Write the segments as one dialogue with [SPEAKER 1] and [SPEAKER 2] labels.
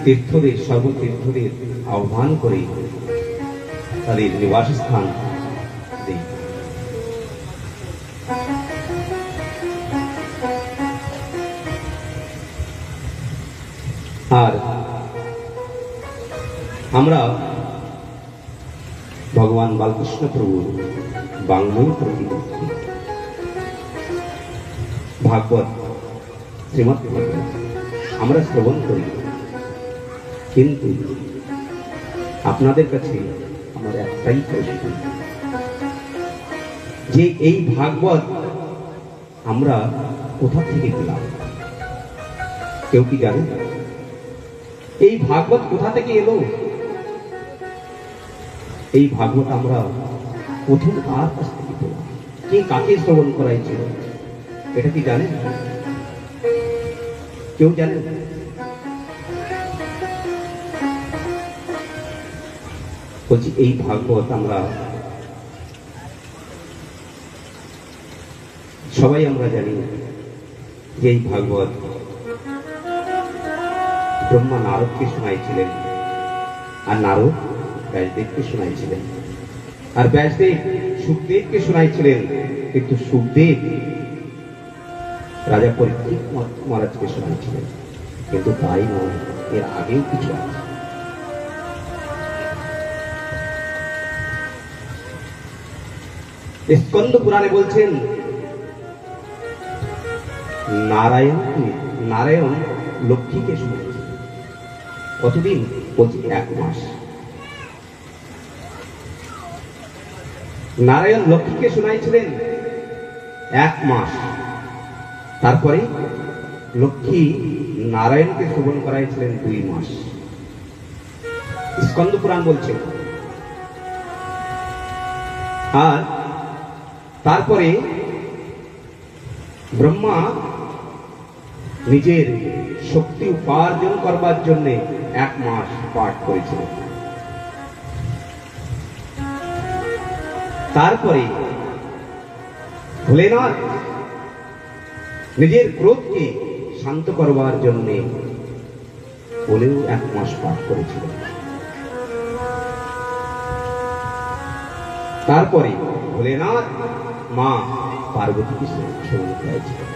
[SPEAKER 1] তীর্থদের সর্বতীর্থদের আহ্বান করে তাদের নিবাস স্থান দেই। আর আমরা ভগবান বালকৃষ্ণ প্রভুর বাংময় প্রতিমূর্তি ভাগবত, শ্রীমদ্ ভাগবত আমরা শ্রবণ করি, কিন্তু আপনাদের কাছে আমার একটাই প্রশ্ন যে এই ভাগবত আমরা কোথা থেকে পেলাম? কেউ কি জানে? এই ভাগবত কোথা থেকে এলো? এই ভাগবত আমরা প্রথম কার কাছ থেকে পেলাম? কে কাকে শ্রবণ করাইছিল? এটা কি জানেন? কেউ জানেন? বলছি এই ভাগবত আমরা সবাই আমরা জানি যে এই ভাগবত ব্রহ্মা নারদকে শোনাইছিলেন, আর নারদ ব্যাসদেবকে শোনাইছিলেন, আর ব্যাসদেব সুখদেবকে শোনাইছিলেন। কিন্তু সুখদেব রাজা পরীক্ষিত মহারাজকে শোনাইছিলেন। কিন্তু তাই নয়, এর আগেও কিছু আছে। স্কন্দ পুরাণে বলছেন নারায়ণ লক্ষ্মীকে শোনাইছেন। কতদিন? বলছি 1 মাস। নারায়ণ লক্ষ্মীকে শোনাইছিলেন 1 মাস। তারপরে লক্ষ্মী নারায়ণকে শ্রবণ করাইছিলেন 2 মাস। স্কন্দ পুরাণ বলছে। আর তারপরে ব্রহ্মা নিজের শক্তি উপার্জন করবার জন্য 1 মাস পাঠ করেছিলেন। তারপরে ভোলেনাথ নিজের ক্রোধকে শান্ত করবার জন্য বলেও 1 মাস পাঠ করেছিলেন। তারপরে ভোলেনাথ মা পার্বতীকে শ্রবণ করেছিলেন।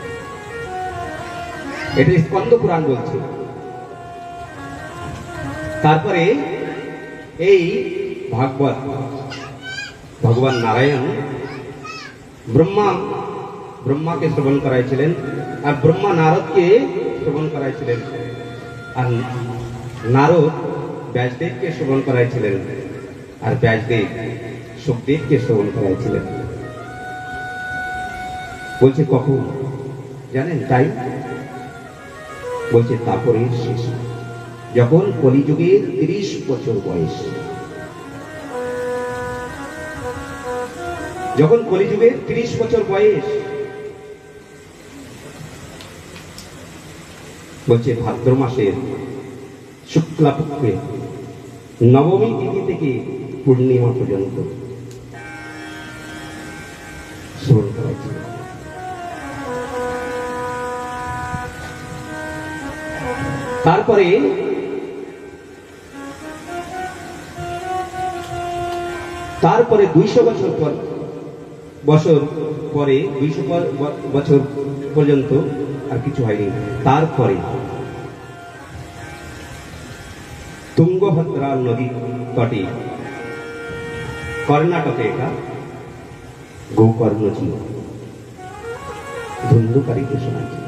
[SPEAKER 1] এটা স্কন্দ পুরাণ বলছে। তারপরে এই ভাগবত ভগবান নারায়ণ ব্রহ্মাকে শ্রবণ করাইছিলেন, আর ব্রহ্মা নারদকে শ্রবণ করাইছিলেন, আর নারদ ব্যাসদেবকে শ্রবণ করাইছিলেন, আর ব্যাসদেব সুখদেবকে শ্রবণ করাইছিলেন। বলছে কখন জানেন? তাই বলছে তারপরে শেষ, যখন কলিযুগের 30 বছর বয়স, যখন কলিযুগের 30 বছর বয়স, বলছে ভাদ্র মাসের শুক্লাপক্ষে নবমী তিথি থেকে পূর্ণিমা পর্যন্ত শ্রবণ করাইছিল। তারপরে তারপরে 200 বছর পরে 200 বছর পর্যন্ত আর কিছু হয়নি। তারপরে তুঙ্গভদ্রা নদী তটে কর্ণাটকে এটা গোকর্ণজি ধুন্ধুকারীকে শোনাইছিল।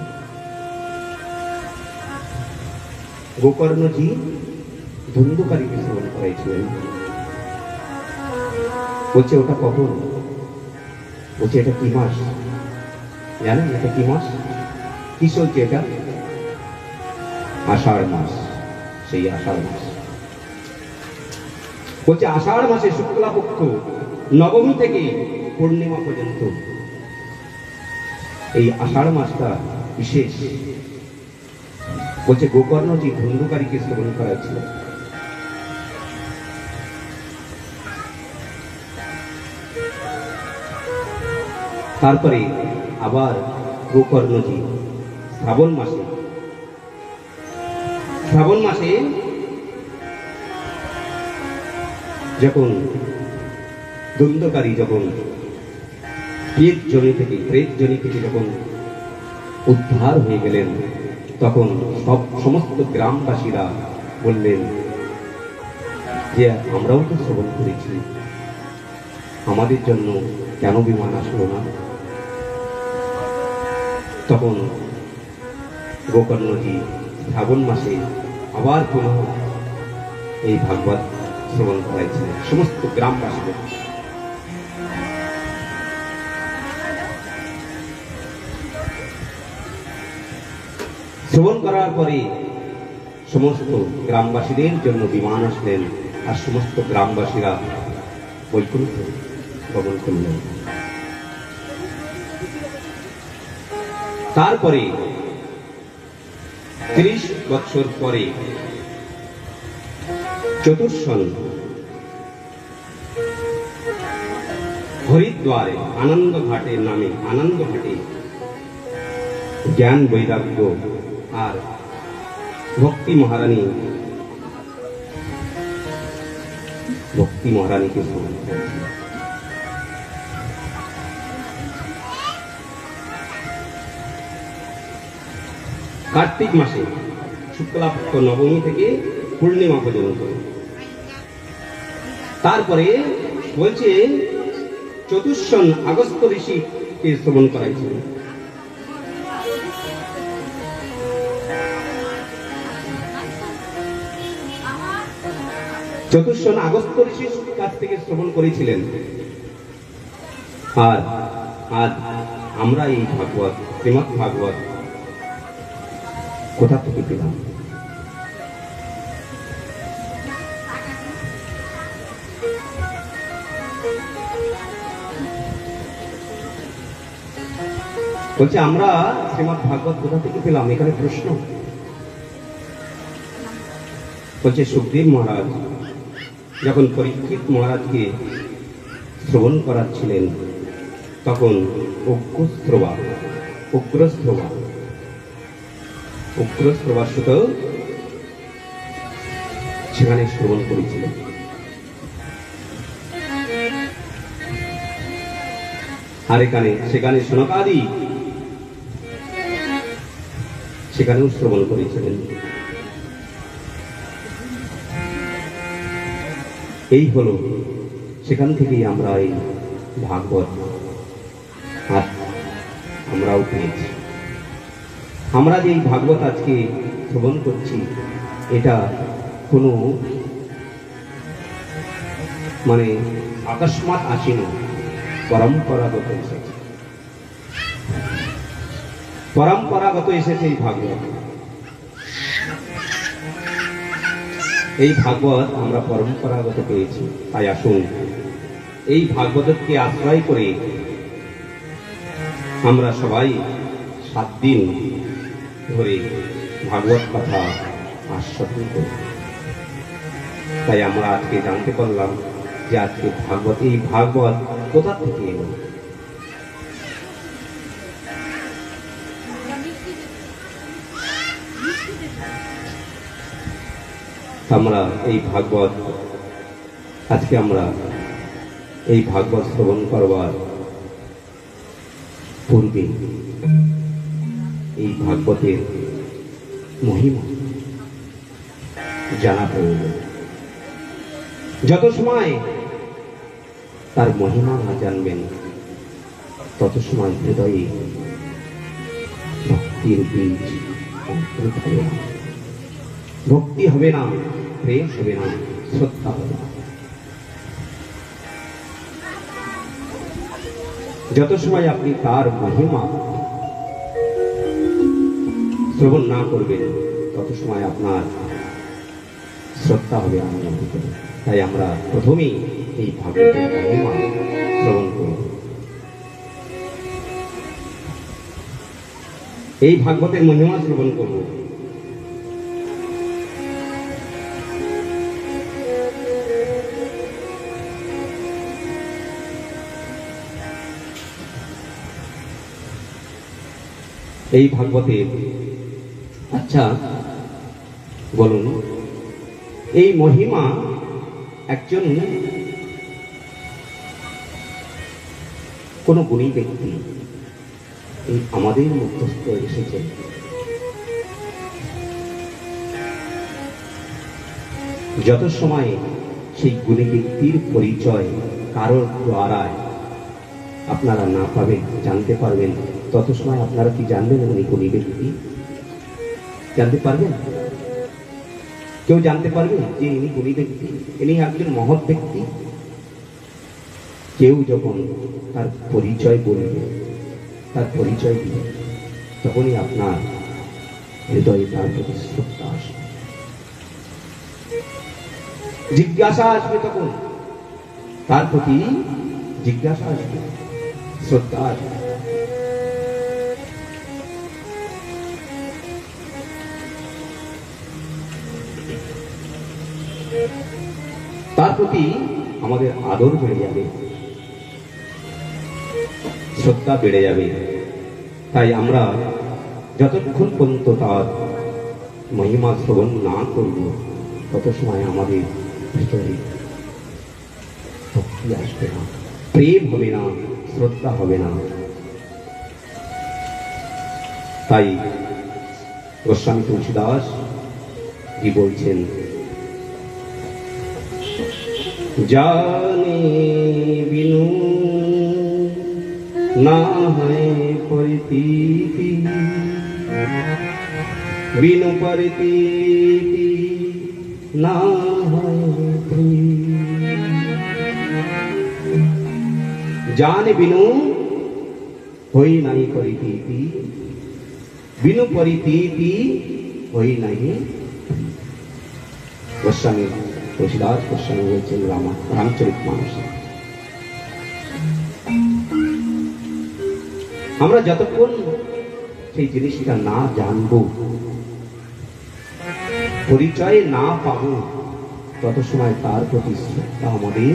[SPEAKER 1] গোকর্ণজি ধুন্ধুকারীকে শ্রবণ করাইছিলেন। বলছে ওটা কখন? বলছে এটা কি মাস জানেন? এটা কি মাস? কি চলছে এটা? আষাঢ় মাস। সেই আষাঢ় মাস। বলছে আষাঢ় মাসে শুক্লাপক্ষ নবমী থেকে পূর্ণিমা পর্যন্ত এই আষাঢ় মাসটা বিশেষ। বলছে গোকর্ণজি ধুন্ধুকারীকে শ্রবণ করাচ্ছিল। তারপরে আবার গোকর্ণজি শ্রাবণ মাসে শ্রাবণ মাসে যখন দ্বন্দ্বকারী যখন প্রেত জনি থেকে যখন উদ্ধার হয়ে গেলেন, তখন সমস্ত গ্রামবাসীরা বললেন যে আমরাও তো শ্রবণ করেছি, আমাদের জন্য কেন বিমান আসলো না? তখন গোকর্ণজি শ্রাবণ মাসে আবার পুনঃ এই ভাগবত শ্রবণ করাইছিলেন সমস্ত গ্রামবাসীদের। শ্রবণ করার পরে সমস্ত গ্রামবাসীদের জন্য বিমান আসলেন, আর সমস্ত গ্রামবাসীরা বৈকুণ্ঠ গমন করলেন। তারপরে 30 বছর পরে চতুর্শন হরিদ্বারে আনন্দ ঘাটের নামে আনন্দ ঘাটে জ্ঞান বৈরাগ্য আর ভক্তি মহারানীকে স্মরণ করেছেন। কার্তিক মাসে শুক্লাপক্ষ নবমী থেকে পূর্ণিমা পর্যন্ত। তারপরে বলছে চতুর্শন আগস্ত ঋষিকে শ্রবণ করাইছেন। চতুর্শন আগস্ত ঋষির কাছ থেকে শ্রবণ করেছিলেন। আর আজ আমরা এই ভাগবত, শ্রীমৎ ভাগবত কোথা থেকে পেলাম? বলছে আমরা শ্রীমৎ ভাগবত কোথা থেকে পেলাম? এখানে প্রশ্ন। বলছে সুখদেব মহারাজ যখন পরীক্ষিত মহারাজকে শ্রবণ করাচ্ছিলেন, তখন উগ্রস্রবা সুত সেখানে শ্রবণ করেছিলেন। আর সেখানে সনকাদি সেখানেও শ্রবণ করেছিলেন। এই হলো, সেখান থেকেই আমরা এই ভাগবত আজ আমরাও পেয়েছি। আমরা যে ভাগবত আজকে শ্রবণ করছি, এটা কোনো আকস্মাৎ আসেনি, পরম্পরাগত এসেছে। এই ভাগবত। এই ভাগবত আমরা পরম্পরাগত পেয়েছি। তাই আসুন এই ভাগবতকে আশ্রয় করে আমরা সবাই 7 দিন ধরে ভাগবত কথা আস্বাদন করি। তাই আমরা আজকে জানতে পারলাম যে আজকে এই ভাগবত কোথা থেকে এলো। আমরা এই ভাগবত আজকে এই ভাগবত শ্রবণ করবার পূর্বে এই ভাগবতের মহিমা জানা প্রয়োজন। যত সময় তার মহিমা না জানবেন, তত সময় হৃদয়ে ভক্তির বীজ অঙ্কুরিত হবে না। ভক্তি হবে না, প্রেম হবে না, শ্রদ্ধা হবে না। যত সময় আপনি তার মহিমা শ্রবণ না করবেন, তত সময় আপনার শ্রদ্ধা হবে আপনার ভিতরে। তাই আমরা প্রথমেই এই ভাগবতের মহিমা শ্রবণ করব। এই ভাগবতের মহিমা শ্রবণ করব। এই ভাগবতে, আচ্ছা বলুন, এই মহিমা একজন কোন গুণী ব্যক্তি এই আমাদের মধ্যস্থ এসেছেন। যত সময় সেই গুণী ব্যক্তির পরিচয় কারোর দ্বারায় আপনারা না পাবেন, জানতে পারবেন, তত সময় আপনারা কি জানবেন উনি গুণী ব্যক্তি? জানতে পারবেন? কেউ জানতে পারবে যে ইনি গুণী ব্যক্তি, ইনি একজন মহৎ ব্যক্তি? কেউ যখন তার পরিচয় বলবে, তার পরিচয় দিবে, তখনই আপনার হৃদয়ে তার প্রতি শ্রদ্ধা আসবে, জিজ্ঞাসা আসবে, তখন তার প্রতি জিজ্ঞাসা আসবে, শ্রদ্ধা আসবে। তার প্রতি আমাদের আদর বেড়ে যাবে, শ্রদ্ধা বেড়ে যাবে। তাই আমরা যতক্ষণ পর্যন্ত তার মহিমা শ্রবণ না করব, তত সময় আমাদের ভিতরে ভক্তি আসবে না, প্রেম হবে না, শ্রদ্ধা হবে না। তাই গোস্বামী তুলসীদাস কি বলছেন, জানে বিনু না হয় পরিতীতি, বিনু পরিতীতি না হয় প্রেম। জানে বিনু হই নাই পরিতীতি, বিনু পরিতীতি হই নাই। গোস্বামী তুলসীদাস গোস্বামী বলছেন রামচরিতমানস। আমরা যতক্ষণ সেই জিনিসটা না জানবো, পরিচয় না পাবো, তত সময় তার প্রতি শ্রদ্ধা আমাদের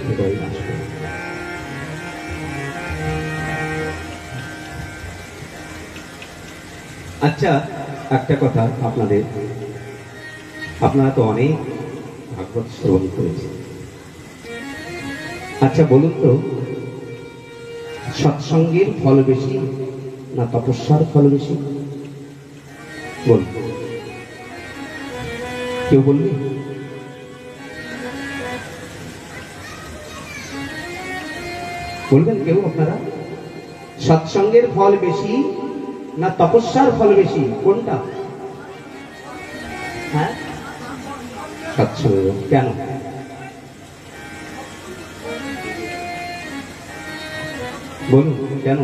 [SPEAKER 1] হৃদয়ে আসবে। আচ্ছা, একটা কথা আপনাদের, আপনারা তো অনেক ভাগবত শ্রবণ করেছেন। আচ্ছা বলুন তো, সৎসঙ্গের ফল বেশি না তপস্যার ফল বেশি? বলুন, কেউ বলবে? বলবেন কেউ আপনারা? সৎসঙ্গের ফল বেশি না তপস্যার ফল বেশি, কোনটা? হ্যাঁ, সৎসঙ্গ। কেন? বলুন কেন?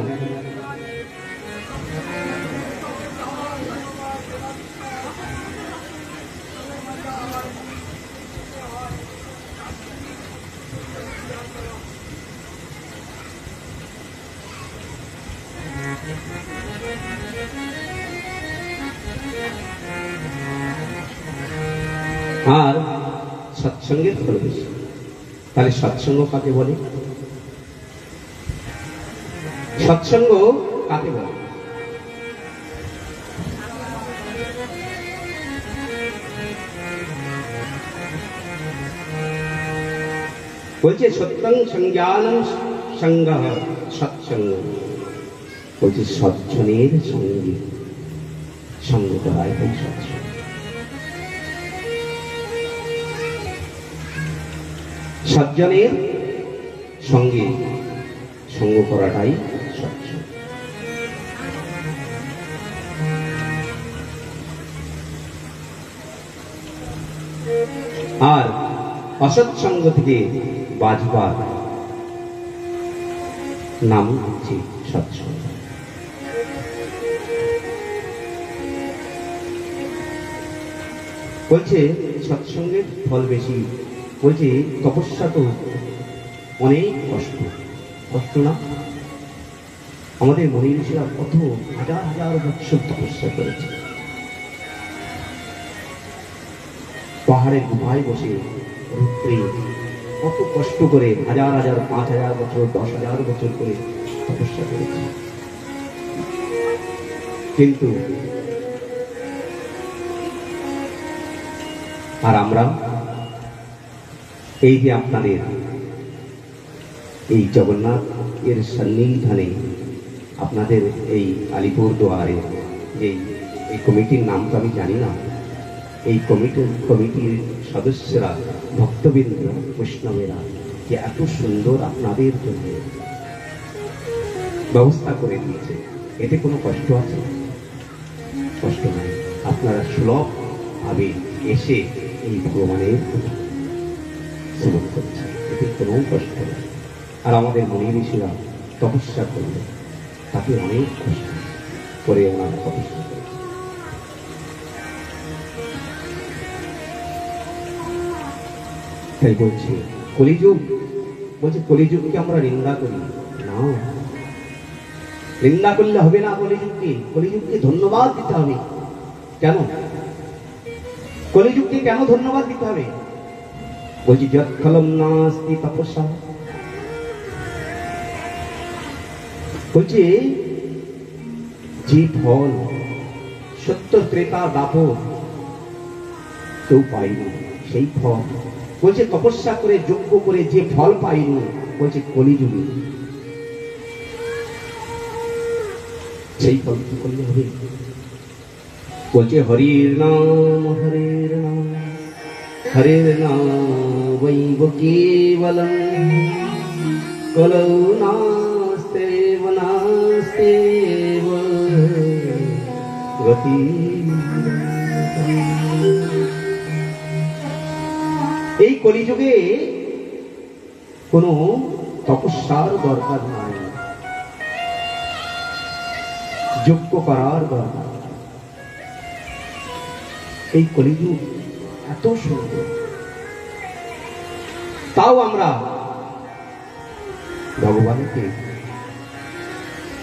[SPEAKER 1] আর সৎসঙ্গের ফল বেশি। তাহলে সৎসঙ্গ কাকে বলে? সৎসঙ্গ কাকে বলে? বলছে সত্যং সংজ্ঞানম সঙ্গ সৎসঙ্গ। বলছে সজ্জনের সঙ্গে সঙ্গ করাই হয় সৎসঙ্গ। সজ্জনের সঙ্গে সঙ্গ করাটাই সৎসঙ্গ। আর অসৎসঙ্গ থেকে বাঁচবার নাম হচ্ছে সৎসঙ্গ। বলছে সৎসঙ্গের ফল বেশি। বলছে তপস্যা তো অনেক কষ্ট, কষ্ট না? আমাদের মনি ঋষিরা কত হাজার হাজার বছর তপস্যা করেছে, পাহাড়ের গুহায় বসে রুদ্রে কত কষ্ট করে হাজার হাজার, 5,000 বছর, 10,000 বছর করে তপস্যা করেছে। কিন্তু আর আমরা এই যে আপনাদের এই জগন্নাথ এর সন্নিধানে আপনাদের এই আলিপুরদুয়ারে যে এই কমিটির নাম তো আমি জানি না, এই কমিটির সদস্যরা, ভক্তবৃন্দ, বৈষ্ণবেরা যে এত সুন্দর আপনাদের জন্য ব্যবস্থা করে দিয়েছে, এতে কোনো কষ্ট আছে? কষ্ট নাই। আপনারা সুলভ ভাবে এসে এই ভগবানের শ্রবণ করছে, এতে কোনো কষ্ট নেই। আর আমাদের মনি ঋষিরা তপস্যা করলে তাকে অনেক কষ্ট করে ওনারা তপস্যা করেছে। তাই বলছি কলিযুগ, বলছে কলিযুগকে আমরা নিন্দা করি না, নিন্দা করলে হবে না। কলিযুগকে ধন্যবাদ দিতে হবে। কেন কলিযুগকে কেন ধন্যবাদ দিতে হবে? বলছি যৎ ফলম নাস্তি তপস্যা, বলছে যে ফল সত্য ত্রেতা দাপর কেউ পাইনি, সেই ফল বলছে তপস্যা করে যজ্ঞ করে যে ফল পাইনি, বলছে কলিযুগে সেই ফল কি করলে হবে? বলছে হরির নাম হরের নাম হরের নাম বৈব কেবলম কলৌ নাস্তে বনাস্তে গতি। এই কলিযুগে কোনো তপস্যার দরকার নাই, যজ্ঞ করার দরকার। এই কলিযুগ এত সুন্দর, তাও আমরা ভগবানকে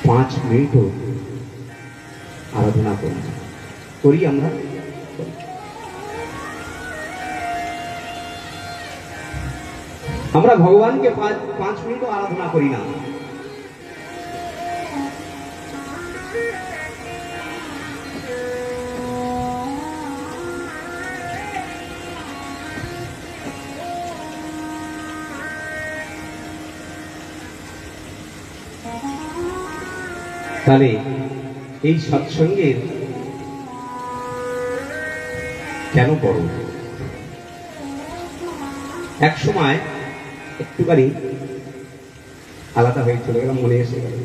[SPEAKER 1] 5 মিনিটও আরাধনা করি আমরা। আমরা ভগবানকে 5 মিনিটও আরাধনা করি না। তাহলে এই সৎসঙ্গের কেন বড়? এক সময় একটুখানি আলাদা হয়ে চলে গেলাম, মনে এসে গেল।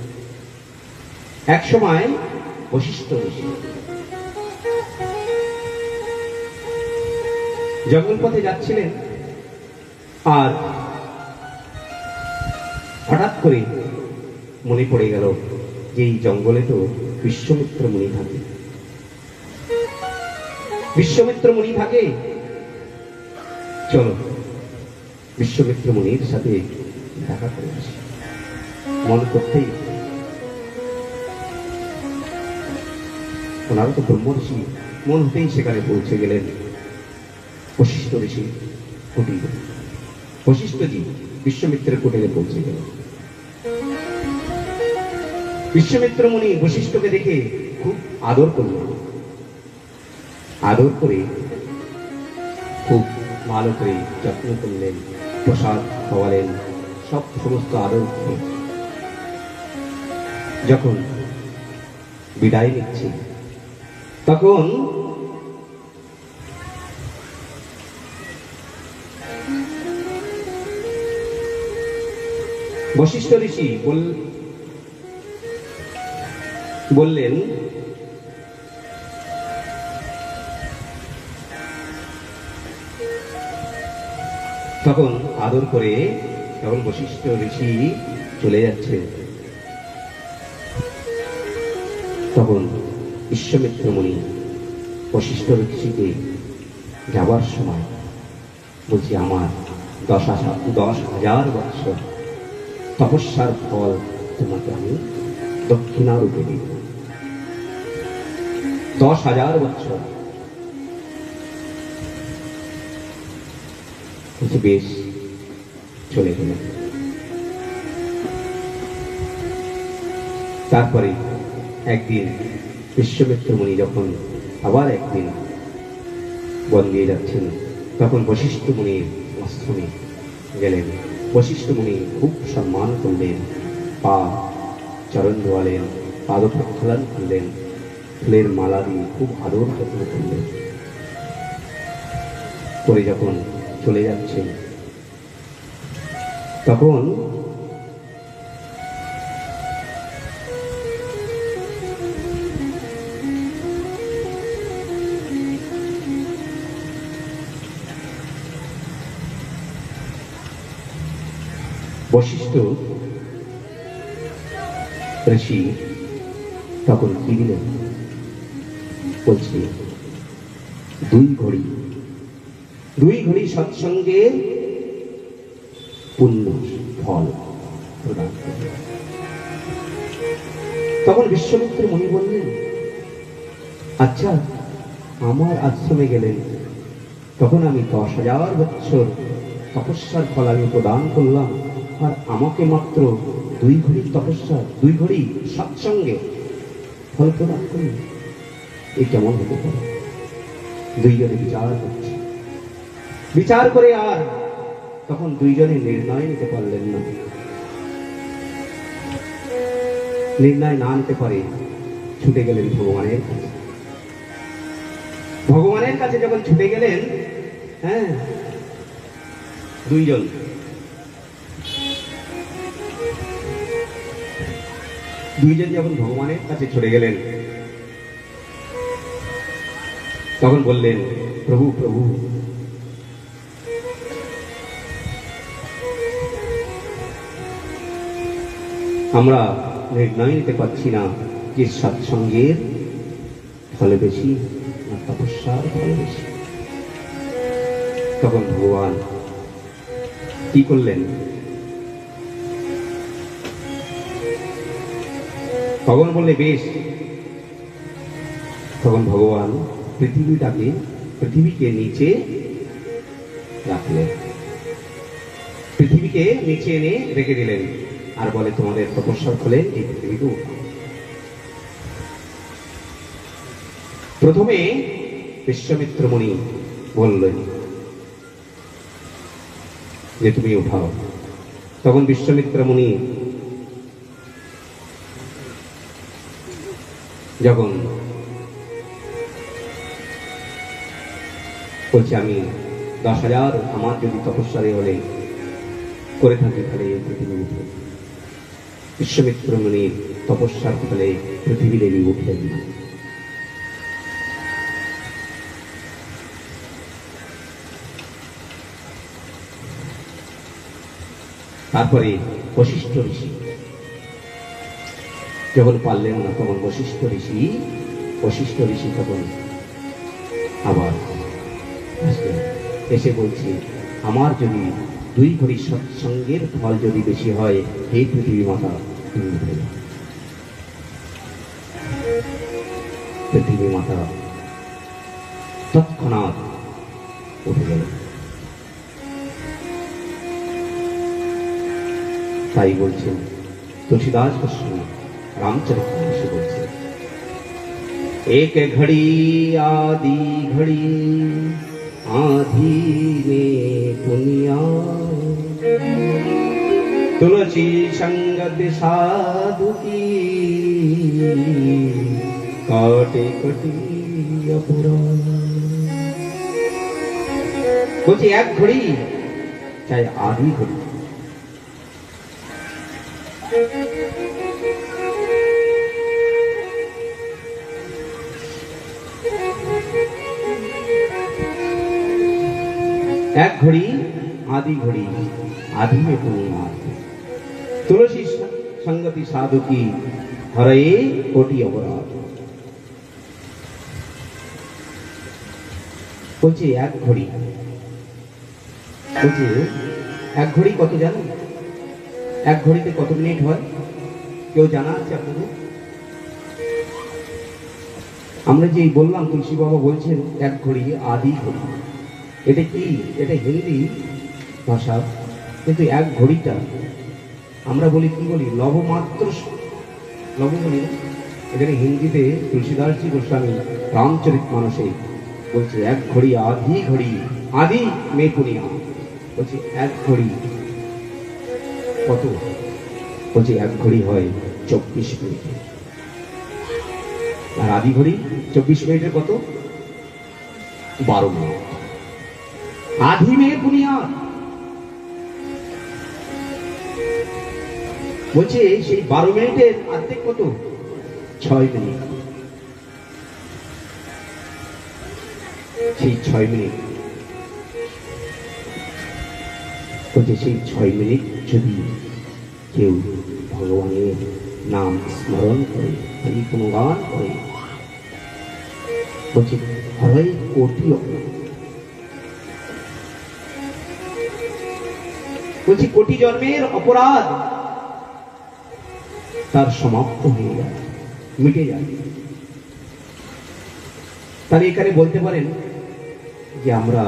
[SPEAKER 1] এক সময় বশিষ্ঠ ঋষি জঙ্গল পথে যাচ্ছিলেন, আর হঠাৎ করে মনে পড়ে গেল যে এই জঙ্গলে তো বিশ্বমিত্র মুনি থাকে। বিশ্বমিত্র মুনি থাকে, চলো বিশ্বমিত্র মুনির সাথে দেখা করে আসি। মন করতেই ওনারা তো ব্রহ্মর্ষি, মন হতেই সেখানে পৌঁছে গেলেন বশিষ্ঠ ঋষি কুটিরে। বশিষ্ঠজি বিশ্বমিত্রের কুটিরে পৌঁছে গেলেন। বিশ্বমিত্র মুনি বশিষ্ঠকে দেখে খুব আদর করলেন, আদর করে খুব ভালো করে যত্ন করলেন, প্রসাদ খাওয়ালেন, সমস্ত আদর করে যখন বিদায় নিচ্ছে, তখন বশিষ্ঠ ঋষি বললেন, তখন আদর করে যখন বশিষ্ঠ ঋষি চলে যাচ্ছে, তখন বিশ্বমিত্র মুনি বশিষ্ঠ ঋষিকে যাবার সময় বলছি, আমার 10,000 বৎসর তপস্যার ফল তোমাকে আমি দক্ষিণা রূপে দিব। 10,000 বৎসর। বেশ, চলে গেল। তারপরে একদিন বিশ্বমিত্র মুনি যখন আবার একদিন বন দিয়ে যাচ্ছেন, তখন বশিষ্ঠ মুনির আশ্রমে গেলেন। বশিষ্ঠ মুনি খুব সম্মান করলেন, পা চরণ ধোয়ালেন, পাদ প্রক্ষালন করলেন, ফুলের মালা দিয়ে খুব আদর যত্ন করলেন। করে যখন চলে যাচ্ছেন তখন বশিষ্ঠ ঋষি তখন কি দিলেন বলছে, দুই ঘড়ি সৎসঙ্গে পুণ্য ফল প্রদান করলেন। তখন বিশ্বমিত্র মুনি বললেন, আচ্ছা আমার আশ্রমে গেলেন, তখন আমি 10,000 বছর তপস্যার ফল আমি প্রদান করলাম, আর আমাকে মাত্র 2 ঘড়ি তপস্যা, 2 ঘড়ি সৎসঙ্গে ফল প্রদান করলেন। এই কেমন হতে পারে? দুইজনে বিচার করছে, বিচার করে আর তখন দুইজনে নির্ণয় নিতে পারলেন না। নির্ণয় না নিতে পারে ছুটে গেলেন ভগবানের কাছে। ভগবানের কাছে যখন ছুটে গেলেন, হ্যাঁ, দুইজন যখন ভগবানের কাছে ছুটে গেলেন, তখন বললেন, প্রভু প্রভু, আমরা নির্ণয় নিতে পারছি না যে সৎসঙ্গের ফলে বেশি না তপস্যার ফলে বেশি। তখন ভগবান কি করলেন? ভগবান বললে বেশ। তখন ভগবান পৃথিবীকে নিচে রাখলেন, পৃথিবীকে নিচে এনে রেখে দিলেন, আর বলে তোমাদের তপস্যার ফলে এই পৃথিবীকে উঠাও। প্রথমে বিশ্বমিত্র মুনি বললেন যে তুমি উঠাও। তখন বিশ্বমিত্র মুনি যখন বলছে, আমি 10,000 আমার যদি তপস্যারে হলে করে থাকি তাহলে এই পৃথিবী উঠে। বিশ্বমিত্র মুনির তপস্যার ফলে পৃথিবী দেবী উঠলেন না। তারপরে বশিষ্ঠ ঋষি যখন পারলেন না, তখন বশিষ্ঠ ঋষি তখন আবার এসে বলছে, আমার যদি 2 ঘড়ি সৎসঙ্গের ফল যদি বেশি হয়, এই পৃথিবী মাতা পৃথিবী মাতা তৎক্ষণাৎ উঠে গেল। তাই বলছেন তুলসীদাস গোস্বামী রামচরিতমানসে বলছে, एक घड़ी आदि घड़ी आधी में दुनिया, तुलसी संगत साधु की काटे कटी अपराध। বলছে এক ঘড়ি চাই আধি ঘড়ি, এক ঘড়ি आधी घड़ी आधी में पूर्णिमा, तुलसी संगति साधु की हरे कोटि अपराध। বলছে এক ঘড়ি, বলছে এক ঘড়ি কত জানেন? এক ঘড়িতে কত মিনিট হয় কেউ জানা আছে আপনাদের? আমরা যে বললাম তুলসী বাবা বলছেন এক ঘড়ি আদি ঘড়ি, এটা কি? এটা হিন্দি ভাষা, কিন্তু এক ঘড়িটা আমরা বলি কি বলি? লবমাত্র লব বলি না। এখানে হিন্দিতে তুলসীদাসজি গোস্বামী রামচরিতমানসে বলছে এক ঘড়ি আধি ঘড়ি, আধি মেয়ে পুনিয়া, বলছে এক ঘড়ি কত? বলছে এক ঘড়ি হয় 24 মিনিট, আর আধি ঘড়ি 24 মিনিটের কত? 12 মিনিট। আধি মেয়ে পুনিয়া বলছে সেই 12 মিনিটের অর্ধেক কত? 6 মিনিট। সেই 6 মিনিট বলছে সেই 6 মিনিট যদি কেউ ভগবানের নাম স্মরণ করে, হরি কোনো গান করে, বলছে হয় কোটি, বলছি কোটি জন্মের অপরাধ তার সমাপ্ত হয়ে যায়, মিটে যায়। তাহলে এখানে বলতে পারেন যে আমরা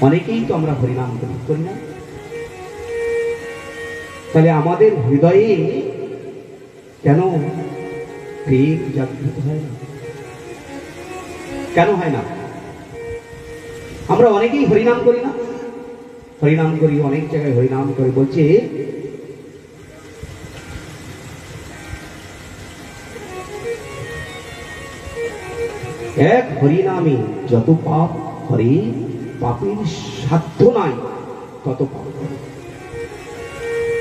[SPEAKER 1] অনেকেই তো আমরা হরিনাম করি না? তাহলে আমাদের হৃদয়ে কেন প্রেম জাগ্রত হয় না? কেন হয় না? আমরা অনেকেই হরিনাম করি না? হরিনাম করি, অনেক জায়গায় হরিনাম করে, বলছে এক হরিনামে যত পাপ করে, পাপের সাধ্য নাই তত পাপ করে।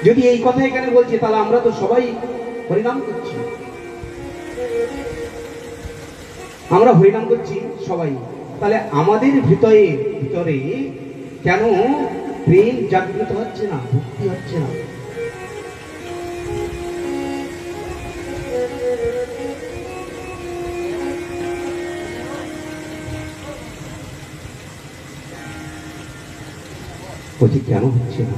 [SPEAKER 1] যদি এই কথা এখানে বলছে, তাহলে আমরা তো সবাই হরিনাম করছি, আমরা হরিনাম করছি সবাই। তাহলে আমাদের ভিতরে কেন প্রেম জাগ্রত হচ্ছে না, ভক্তি হচ্ছে না? বলছি কেন হচ্ছে না?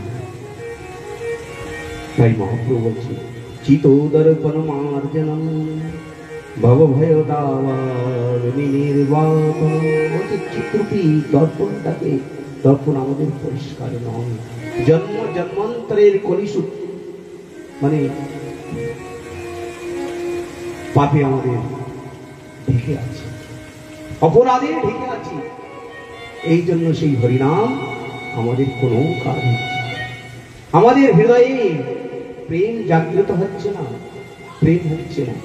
[SPEAKER 1] তাই মহাপ্রভু বলছে চিতোদর্পণ মার্জনম ভবভয় দাবাগ্নি নির্বাপন। বলছে চিত্রটি দর্পণটাকে, দর্পণ আমাদের পরিষ্কার নয়, জন্ম জন্মান্তরের কলিসুখ, মানে পাপে আমাদের ঢেকে আছে, অপরাধে ঢেকে আছে। এই জন্য সেই হরিনাম আমাদের কোনো কাজ হচ্ছে, আমাদের হৃদয়ে প্রেম জাগ্রত হচ্ছে না, প্রেম হচ্ছে না।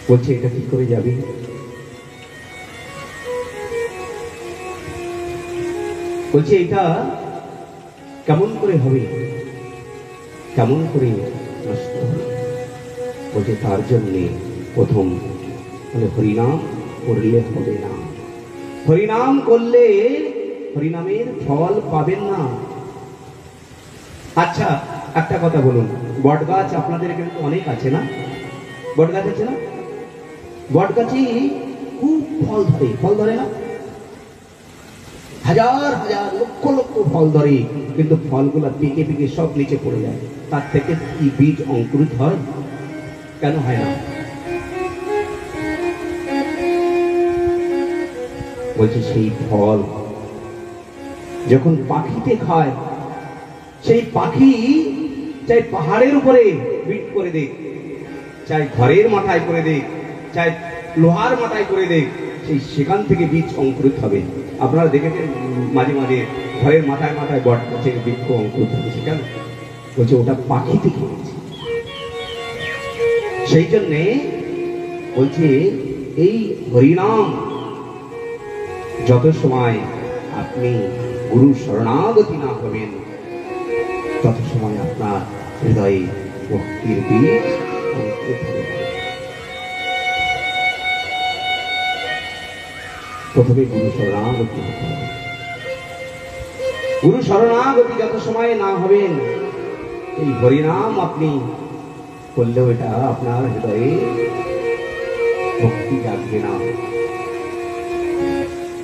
[SPEAKER 1] বলছে এটা কি করে যাবে? বলছে এটা কেমন করে হবে, কেমন করে নষ্ট হবে? বলছে তার জন্যে প্রথম হরিনাম করলে হবে না। হরিনাম করলে হরিনামের ফল পাবেন না। আচ্ছা একটা কথা বলুন, বট গাছ আপনাদের এখানে তো অনেক আছে না? বট গাছ আছে না? বট গাছে খুব ফল ধরে, ফল ধরে না? হাজার হাজার লক্ষ লক্ষ ফল ধরে, কিন্তু ফলগুলা পেকে পেকে সব নিচে পড়ে যায়। তার থেকে কি বীজ অঙ্কুরিত হয়? কেন হয় না? বলছে সেই ফল যখন পাখিতে খায়, সেই পাখি চাই পাহাড়ের উপরে বিট করে দেখ, চাই ঘরের মাথায় করে দেখ, চাই লোহার মাথায় করে দেখ, সেখান থেকে বীজ অঙ্কুরিত হবে। আপনারা দেখেছেন মাঝে মাঝে ঘরের মাথায় মাথায় বট গাছে বৃক্ষ অঙ্কুরিত হয়েছে, কেন? বলছে ওটা পাখিতে খেয়েছে। সেই জন্যে বলছে এই হরিনাম যত সময় আপনি গুরু শরণাগতি না হবেন, তত সময় আপনার হৃদয়ে ভক্তির বীজ অঙ্কুরিত হবে। প্রথমে গুরু শরণাগতি হতে হবে। গুরু শরণাগতি যত সময় না হবেন, এই হরিনাম আপনি করলেও এটা আপনার হৃদয়ে ভক্তি জাগবে না।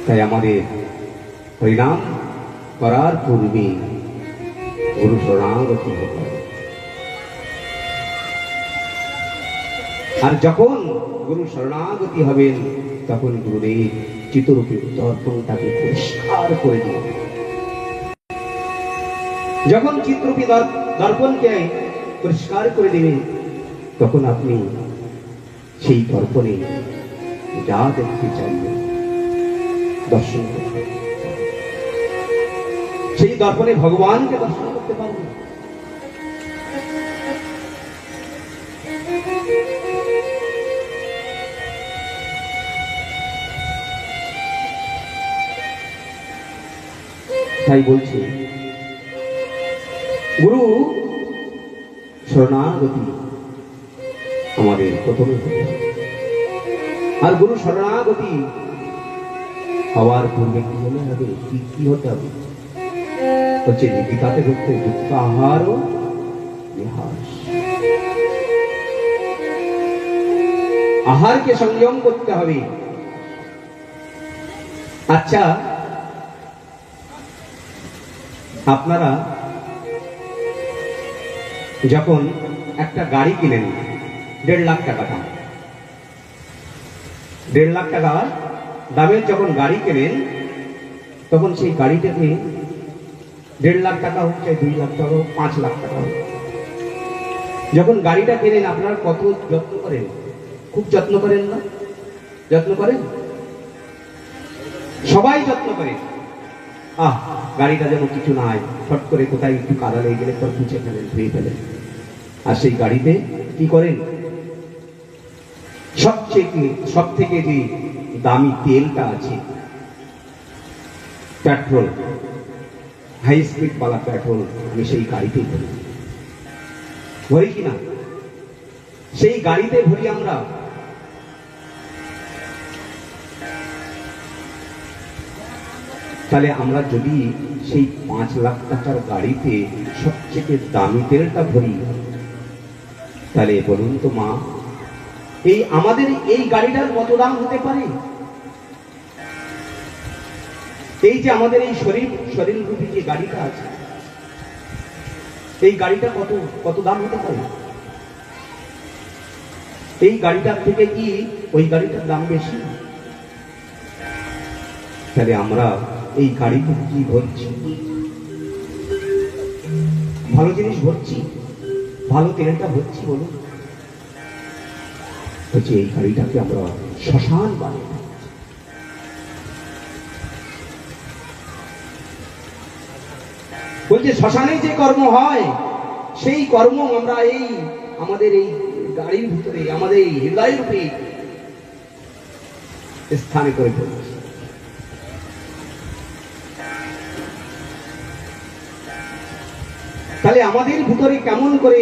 [SPEAKER 1] তাই আমাদের হরিনাম করার পূর্বে গুরু শরণাগতি হতে হবে। আর যখন গুরু শরণাগতি হবেন, তখন গুরুদেব চিতরূপী দর্পণটাকে পরিষ্কার করে দিবেন। যখন চিত্রূপী দর্পণকে পরিষ্কার করে দেবে, তখন আপনি সেই দর্পণে যা দেখতে চাইবেন দর্শন করতে, সেই দর্পণে ভগবানকে দর্শন করতে পারবেন। তাই বলছি, গুরু শরণাগতি আমাদের প্রথমে হতে হবে। আর গুরু শরণাগতি হওয়ার পূর্বে কি হলে হবে, কি হতে হবে হচ্ছে গীতাতে হচ্ছে যুক্ত আহার ও বিহার। আহারকে সংযম করতে হবে। আচ্ছা, আপনারা যখন একটা গাড়ি কিনেন 1.5 লাখ টাকা দাম, 1.5 লাখ টাকা দামের যখন গাড়ি কেনেন, তখন সেই গাড়িটাকে 1.5 লাখ টাকা হোক, চাই 2 লাখ টাকা হোক, 5 লাখ টাকা হোক, যখন গাড়িটা কেনেন আপনারা কত যত্ন করেন? খুব যত্ন করেন না? যত্ন করেন, সবাই যত্ন করে। গাড়িটা যেন কিছু না হয়, ফট করে কোথায় একটু কাদা লেগে গেলে পর মুছে ফেলেন, ধুয়ে ফেলেন। আর সেই গাড়িতে কি করেন? সব থেকে যে দামি তেলটা আছে, পেট্রোল, হাই স্পিড वाला পেট্রোল, আমি সেই গাড়িতেই ভরি। ভরি কিনা? সেই গাড়িতে ভরি আমরা। তাহলে আমরা যদি সেই 5 লাখ টাকার গাড়িতে সবচেয়ে দামি তেলটা ভরি, তাহলে বলুন তো মা, এই আমাদের এই গাড়িটার কত দাম হতে পারে? এই যে আমাদের এই শরীর রূপী যে গাড়িটা আছে, এই গাড়িটা কত দাম হতে পারে? এই গাড়িটার থেকে কি ওই গাড়িটার দাম বেশি? তাহলে আমরা এই গাড়িতে কি ভরছি? ভালো জিনিস ভরছি, ভালো তেলটা ভরছি, বলুন। হচ্ছে এই গাড়িটাকে আমরা শ্মশান বানিয়ে, বলছে শ্মশানে যে কর্ম হয়, সেই কর্ম আমরা এই আমাদের এই গাড়ির ভিতরে, আমাদের এই হৃদয় রূপে স্থানে করে ফেলছি। তাহলে আমাদের ভিতরে কেমন করে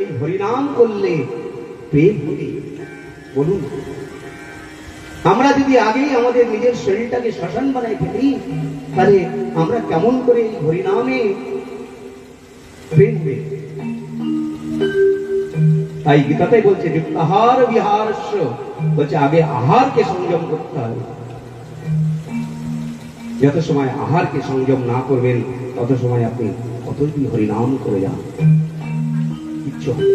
[SPEAKER 1] এই হরিনাম করলে প্রেম হবে, বলুন। আমরা যদি আগেই আমাদের নিজের শরীরটাকে শ্মশান বানাই ফেলি, তাহলে আমরা কেমন করে এই হরিনামে প্রেম হবে? তাই গীতাতে বলছে আহার বিহার, বলছে আগে আহারকে সংযম করতে হবে। যত সময় আহারকে সংযম না করবেন, তত সময় আপনি কতই হরিনাম করে যান, কিচ্ছু হবে।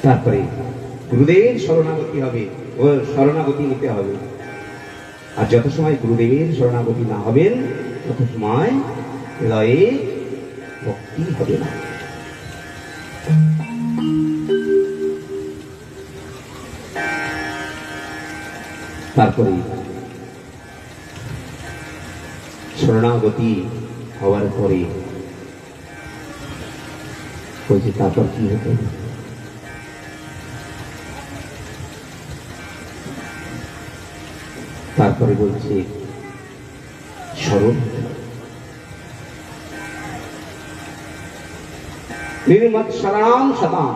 [SPEAKER 1] তারপরে গুরুদেবের শরণাগতি হবে, ও শরণাগতি নিতে হবে। আর যত সময় গুরুদেবের শরণাগতি না হবেন, তত সময় হৃদয়ে ভক্তি হবে না। তারপরে শরণাগতি হওয়ার পরে বলছে তারপর কি হতে হবে? তারপরে বলছে স্মরণ, নির্মৎ শরণাম শতাম,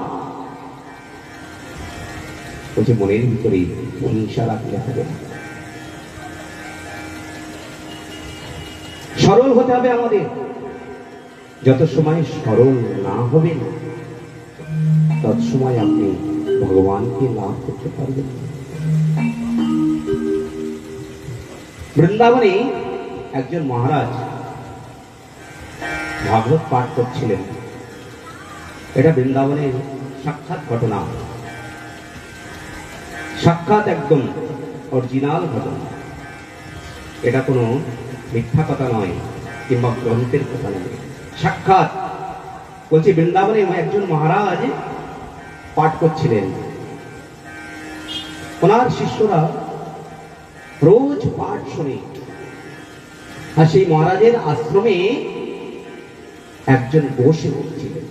[SPEAKER 1] বলছে মনের ভিতরে হিংসা রাখলে হবে না। সরল হতে হবে আমাদের। যত সময় সরল না হবে না, তত সময় আপনি ভগবানকে লাভ করতে পারবেন। বৃন্দাবনে একজন মহারাজ ভাগবত পাঠ করছিলেন। এটা বৃন্দাবনের সাক্ষাৎ ঘটনা, সাক্ষাৎ একদম অরিজিনাল ঘটনা। এটা কোনো মিথ্যা কথা নয়, কিংবা গ্রন্থের কথা নয়, সাক্ষাৎ বলছি বৃন্দাবনে একজন মহারাজ পাঠ করছিলেন। ওনার শিষ্যরা রোজ পাঠ শোনে। আর সেই মহারাজের আশ্রমে একজন গোসেবক ছিলেন।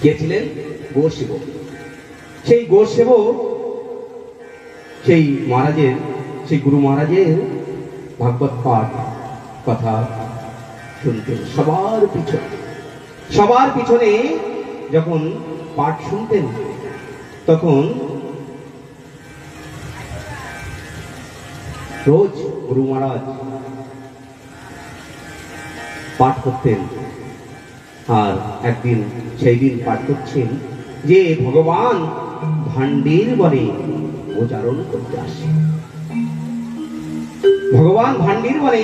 [SPEAKER 1] কে ছিলেন? গোসেবক। সেই গোসেবক সেই মহারাজের, সেই গুরু মহারাজের ভাগবত পাঠ কথা শুনতেন। সবার পিছনে যখন পাঠ শুনতেন, তখন রোজ গুরু মহারাজ পাঠ করতেন। আর একদিন সেই দিন পাঠ করছেন যে ভগবান ভান্ডির বনে গোচারণ করতে আসে। ভগবান ভান্ডির বনে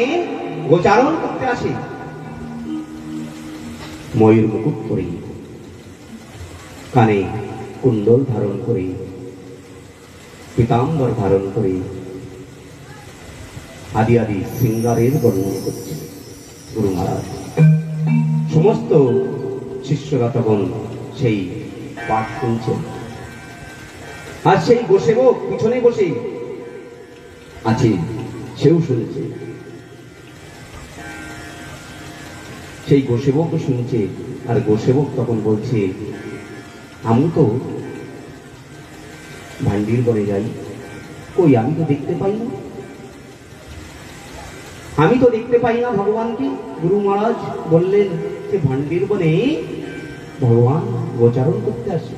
[SPEAKER 1] গোচারণ করতে আসে, ময়ূর মুকুট করে, কানে কুণ্ডল ধারণ করে, পীতাম্বর ধারণ করে, আদি আদি শৃঙ্গারের বর্ণনা করছে গুরু মহারাজ। সমস্ত শিষ্যরা তখন সেই পাঠ শুনছেন। আর সেই গোসেবক পিছনে বসে আছে, সেও শুনছে। সেই গোসেবকও শুনছে। আর গোসেবক তখন বলছে, আমি তো ভান্ডির বনে যাই, কই আমি তো দেখতে পাই না, আমি তো দেখতে পাই না ভগবানকে। গুরু মহারাজ বললেন যে ভান্ডির বনে ভগবান গোচারণ করতে আসে।